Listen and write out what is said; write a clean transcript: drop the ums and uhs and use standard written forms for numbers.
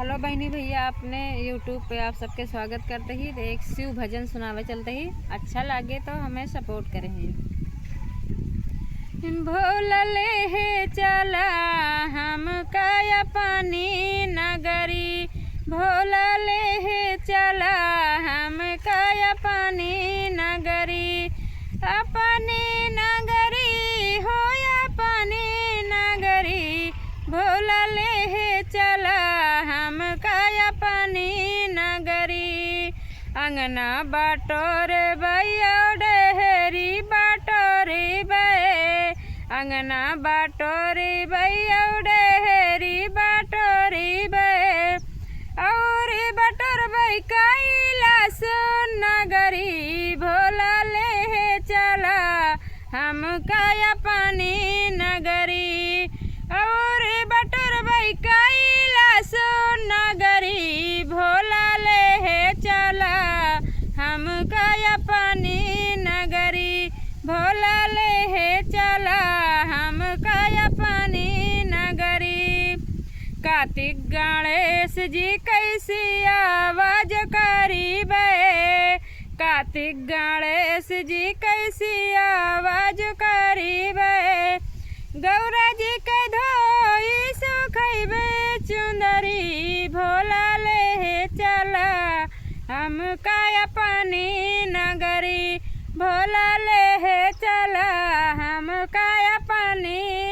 Hello बहनी भैया, अपने यूट्यूब पे आप सबके स्वागत करते ही एक शिव भजन सुनावे चलते ही अच्छा लगे तो हमें सपोर्ट करें। भोला ले हे चला हम काया पानी नगरी, भोला ले हे चला हम काया पानी नगरी, अपनी नगरी हो अपनी नगरी, भोला ले हे चला हम काया पानी नगरी। अंगना बाटोरे भैया डेहरी बाटोरे बे, अंगना बाटोरे भैया डेहरी बाटोरे बे, और बटोर भाई कैलाश नगरी, भोला ले हे चला हम काया पानी नगरी, और बटोर भाई कैलाश नगरी, भोला ले हे चला हम काया पानी नगरी, भोला ले हे चला हम काया पानी नगरी। कार्तिक गणेश जी कैसी आवाज करी बे, कार्तिक गणेश जी कैसी आवाज करी बे, गौरा जी के धोई सुखैबे चुंदरी, भोला ले हे चला हम काया पानी नगरी, भोला ले हे चला हम काया पानी